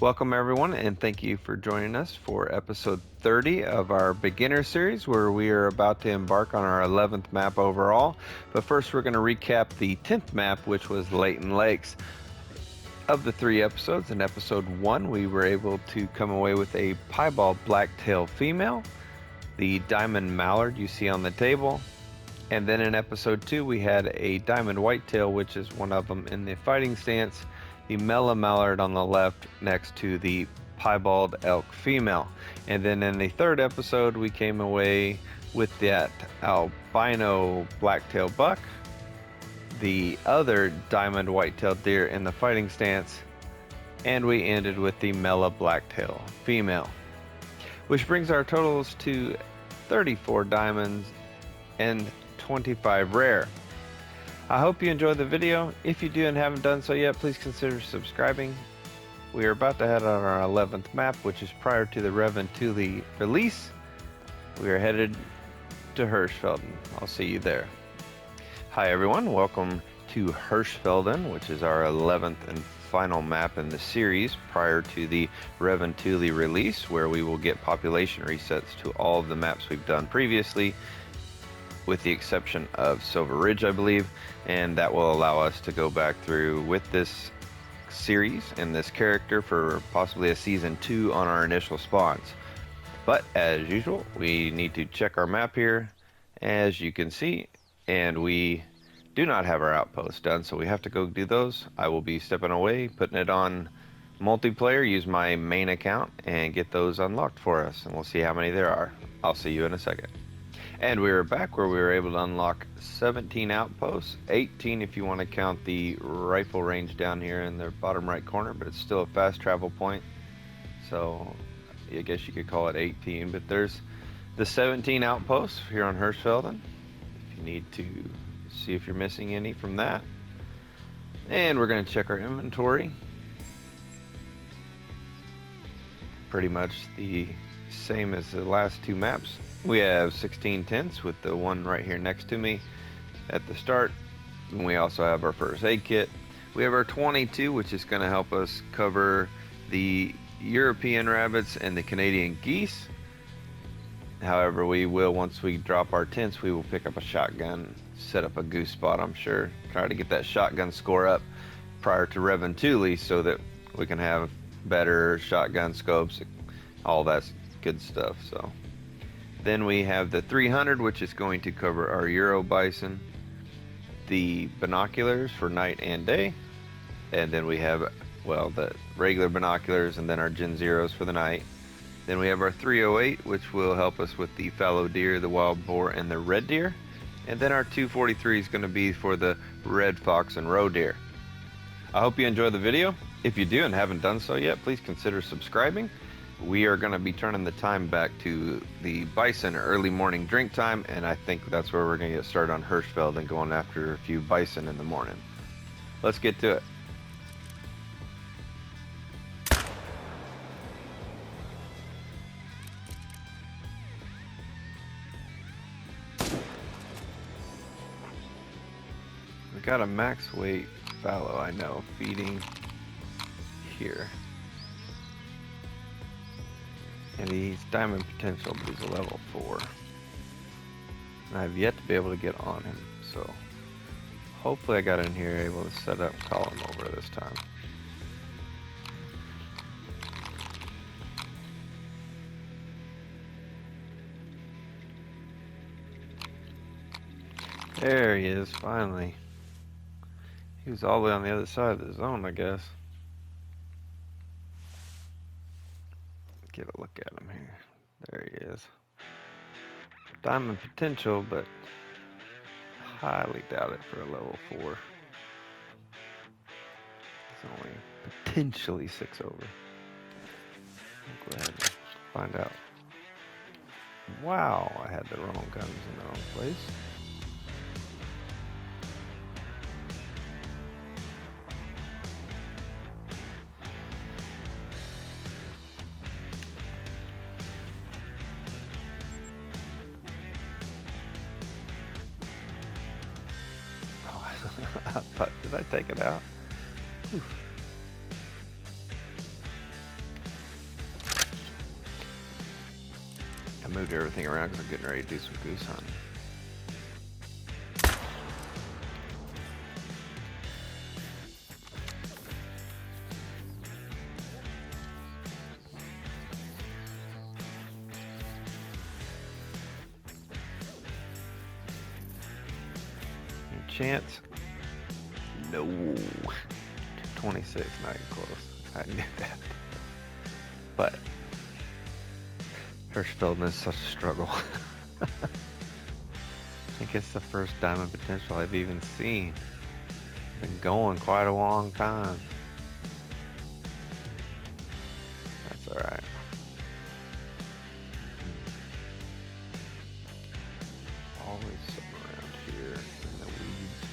Welcome, everyone, and thank you for joining us for episode 30 of our beginner series, where we are about to embark on our 11th map overall. But first, we're going to recap the 10th map, which was Layton Lakes. Of the 3 episodes, in episode 1, we were able to come away with a piebald blacktail female, the diamond mallard you see on the table, and then in episode 2, we had a diamond whitetail, which is one of them in the fighting stance, the Mela mallard on the left next to the piebald elk female. And then in the 3rd episode, we came away with that albino blacktail buck, the other diamond whitetail deer in the fighting stance, and we ended with the Mela blacktail female, which brings our totals to 34 diamonds and 25 rare. I hope you enjoyed the video. If you do and haven't done so yet, please consider subscribing. We are about to head on our 11th map, which is prior to the Revan Thule release. We are headed to Hirschfeldon. I'll see you there. Hi everyone, welcome to Hirschfeldon, which is our 11th and final map in the series prior to the Revan Thule release, where we will get population resets to all of the maps we've done previously, with the exception of Silver Ridge, I believe, and that will allow us to go back through with this series and this character for possibly a season 2 on our initial spawns. But as usual, we need to check our map here, as you can see, and we do not have our outposts done, so we have to go do those. I will be stepping away, putting it on multiplayer, use my main account, and get those unlocked for us, and we'll see how many there are. I'll see you in a second. And we were back where we were able to unlock 17 outposts, 18 if you want to count the rifle range down here in the bottom right corner, but it's still a fast travel point, so I guess you could call it 18. But there's the 17 outposts here on Hirschfeldon, if you need to see if you're missing any from that. And we're going to check our inventory. Pretty much the same as the last 2 maps. We have 16 tents with the one right here next to me at the start. And we also have our first aid kit. We have our 22, which is going to help us cover the European rabbits and the Canadian geese. However, we will, once we drop our tents, we will pick up a shotgun, set up a goose spot, I'm sure. Try to get that shotgun score up prior to Revan Thule so that we can have better shotgun scopes, all that good stuff. So then we have the 300, which is going to cover our Euro bison, the binoculars for night and day, and then we have, well, the regular binoculars and then our Gen Zeros for the night. Then we have our 308, which will help us with the fallow deer, the wild boar, and the red deer. And then our 243 is going to be for the red fox and roe deer. I hope you enjoy the video. If you do and haven't done so yet, please consider subscribing. We are going to be turning the time back to the bison early morning drink time, and I think that's where we're going to get started on Hirschfeld and going after a few bison in the morning. Let's get to it. We got a max weight fallow, I know, feeding here. And he's diamond potential, but he's a level 4. And I've yet to be able to get on him, so hopefully I got in here able to set up column over this time. There he is, finally. He was all the way on the other side of the zone, I guess. Get a look at him here. There he is. Diamond potential, but highly doubt it for a level 4. It's only potentially 6 over. I'll go ahead and find out. Wow, I had the wrong guns in the wrong place. I thought, did I take it out? Oof. moved everything around because I'm getting ready to do some goose hunting. Any chance? No. 26, not even close. I knew that. But Hirschfeldon is such a struggle. I think it's the first diamond potential I've even seen. Been going quite a long time. That's alright. Always something around here in the weeds.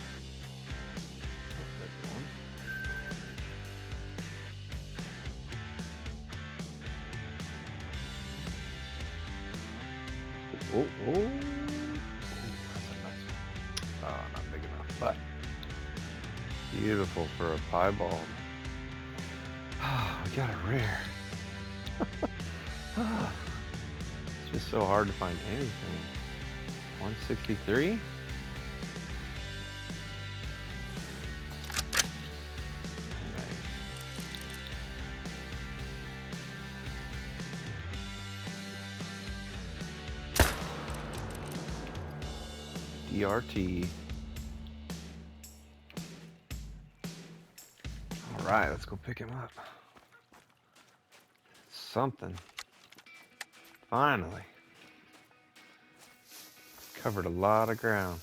Oh, that's a nice one. Oh, not big enough, but beautiful for a piebald. We got a rare. It's just so hard to find anything. 163? DRT. All right, let's go pick him up. Something. Finally. Covered a lot of ground.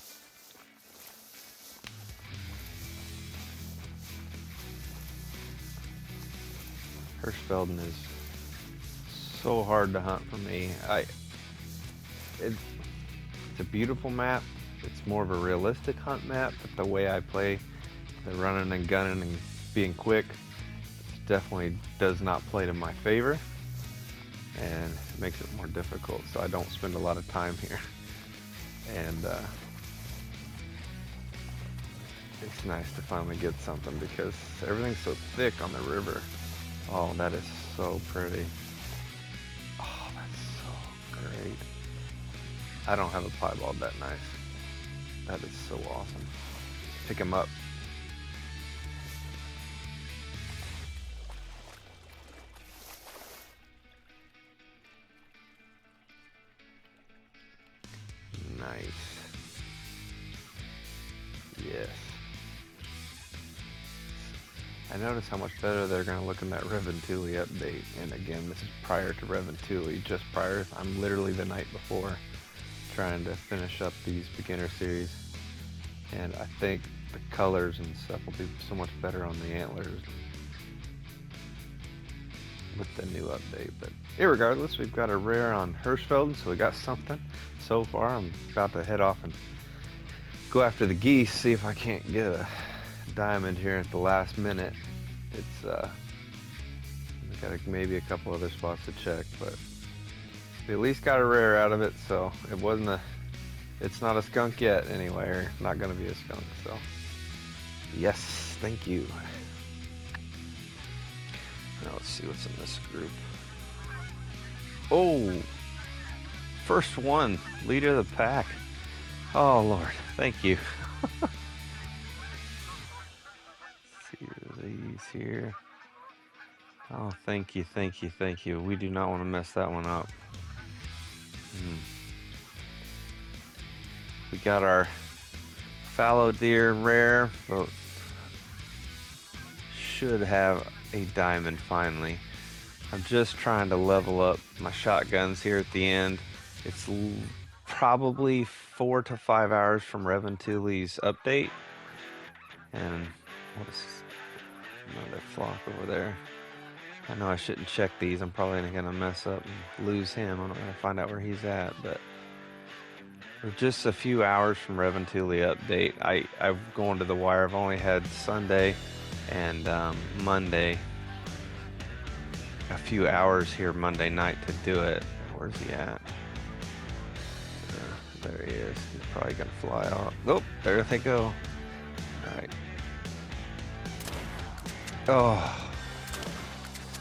Hirschfeldon is so hard to hunt for me. It's a beautiful map. It's more of a realistic hunt map, but the way I play, the running and gunning and being quick, it definitely does not play to my favor, and it makes it more difficult, so I don't spend a lot of time here. And it's nice to finally get something because everything's so thick on the river. Oh, that is so pretty. Oh, that's so great. I don't have a piebald that nice. That is so awesome. Pick him up. Nice. Yes. I noticed how much better they're going to look in that Reventuli update. And again, this is prior to Reventuli, just prior. I'm literally the night before trying to finish up these beginner series, and I think the colors and stuff will be so much better on the antlers with the new update. But irregardless, we've got a rare on Hirschfeldon, so we got something so far. I'm about to head off and go after the geese, see if I can't get a diamond here at the last minute. It's we got maybe a couple other spots to check, but we at least got a rare out of it, so it's not a skunk yet anyway, or not gonna be a skunk, so yes, thank you. Now let's see what's in this group. Oh, first one, leader of the pack. Oh Lord, thank you. Let's see these here. Oh, thank you, thank you, thank you. We do not want to mess that one up. We got our fallow deer rare, but should have a diamond finally. I'm just trying to level up my shotguns here at the end. It's probably 4 to 5 hours from Reventuli's update. And what is another flock over there? I know I shouldn't check these. I'm probably gonna mess up and lose him. I'm not gonna find out where he's at, but we're just a few hours from Reventuli update. I've gone to the wire. I've only had Sunday and Monday, a few hours here Monday night to do it. Where's he at? There he is. He's probably gonna fly off. Oh, there they go. All right. Oh,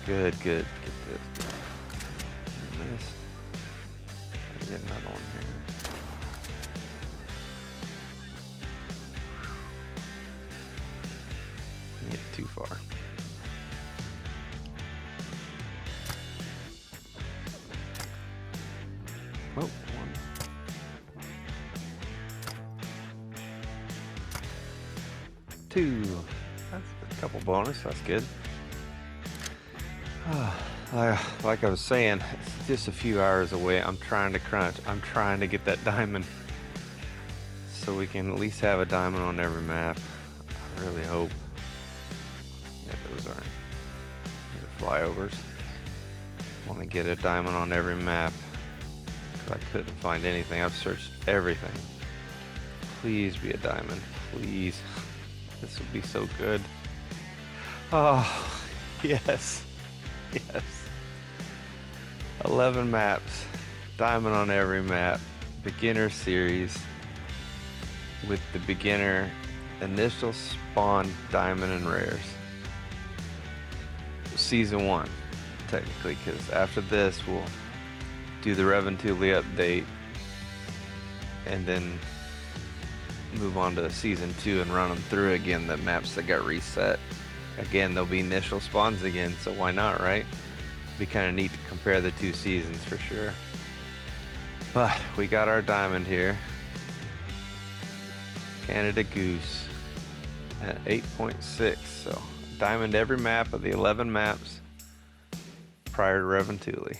good. Get this. Missed. too far. Oh, one. Two. That's a couple bonus. That's good. Like I was saying, it's just a few hours away. I'm trying to crunch. I'm trying to get that diamond so we can at least have a diamond on every map. I really hope. Yeah, those aren't the flyovers. I want to get a diamond on every map. I couldn't find anything. I've searched everything. Please be a diamond. Please. This would be so good. Oh, yes. Yes. 11 maps. Diamond on every map. Beginner series with the beginner initial spawn diamond and rares. Season 1, technically, because after this we'll do the Reventuli update and then move on to Season 2 and run them through again, the maps that got reset. Again, there'll be initial spawns again, so why not, right? Be kind of neat to compare the two seasons for sure. But we got our diamond here. Canada Goose at 8.6, so diamond every map of the 11 maps prior to Reventuli.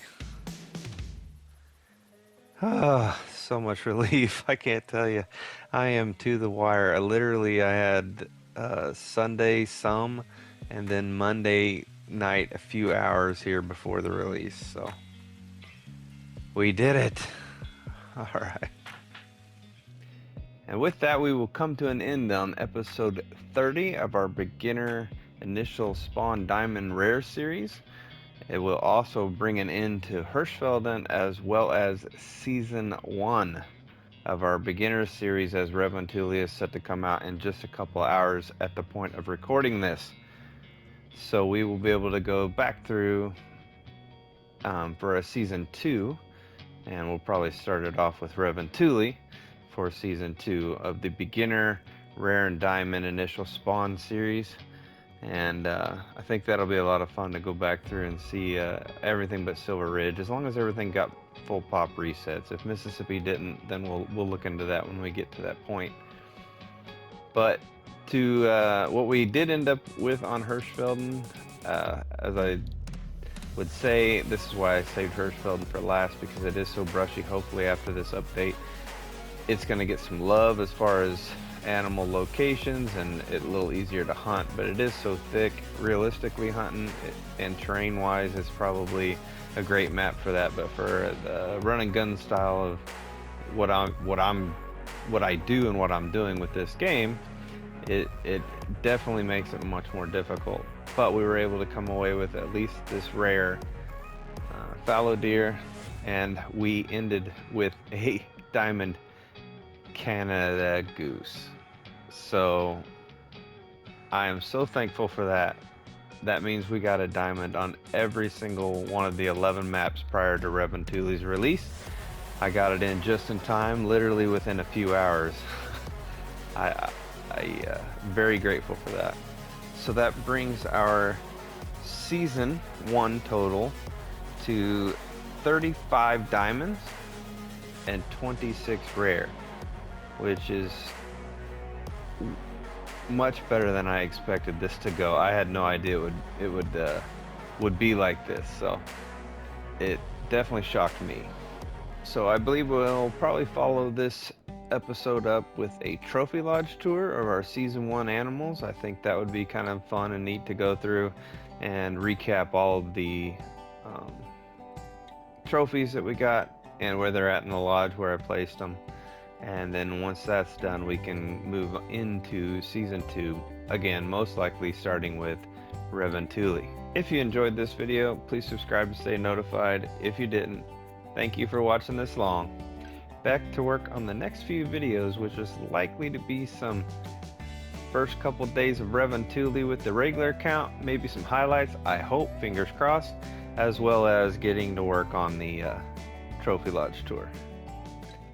Ah, so much relief. I can't tell you. I am to the wire. I had Sunday some, and then Monday night a few hours here before the release. So we did it. All right. And with that, we will come to an end on episode 30 of our beginner initial spawn diamond rare series. It will also bring an end to Hirschfeldon as well as season 1 of our beginner series, as Reventuli is set to come out in just a couple hours at the point of recording this. So we will be able to go back through for a season 2, and we'll probably start it off with Reventuli for season 2 of the beginner rare and diamond initial spawn series. And I think that'll be a lot of fun to go back through and see everything but Silver Ridge, as long as everything got full pop resets. If Mississippi didn't, then we'll look into that when we get to that point. But to what we did end up with on Hirschfeldon, as I would say, this is why I saved Hirschfeldon for last, because it is so brushy. Hopefully after this update, it's going to get some love as far as animal locations and it's a little easier to hunt, but it is so thick. Realistically hunting and terrain wise is probably a great map for that, but for the run and gun style of what I do and what I'm doing with this game, it definitely makes it much more difficult. But we were able to come away with at least this rare fallow deer, and we ended with a diamond Canada Goose. So I am so thankful for that. That means we got a diamond on every single one of the 11 maps prior to Reventuli's release. I got it in just in time, literally within a few hours. I very grateful for that. So that brings our season 1 total to 35 diamonds and 26 rare, which is much better than I expected this to go. I had no idea it would be like this, so it definitely shocked me. So I believe we'll probably follow this episode up with a trophy lodge tour of our season 1 animals. I think that would be kind of fun and neat to go through and recap all of the trophies that we got and where they're at in the lodge, where I placed them. And then once that's done, we can move into season 2, again, most likely starting with Reventuli. If you enjoyed this video, please subscribe to stay notified. If you didn't, thank you for watching this long. Back to work on the next few videos, which is likely to be some first couple days of Reventuli with the regular account, maybe some highlights, I hope, fingers crossed, as well as getting to work on the Trophy Lodge tour.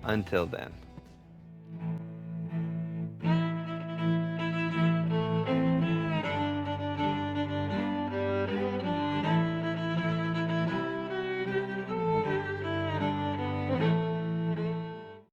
Until then.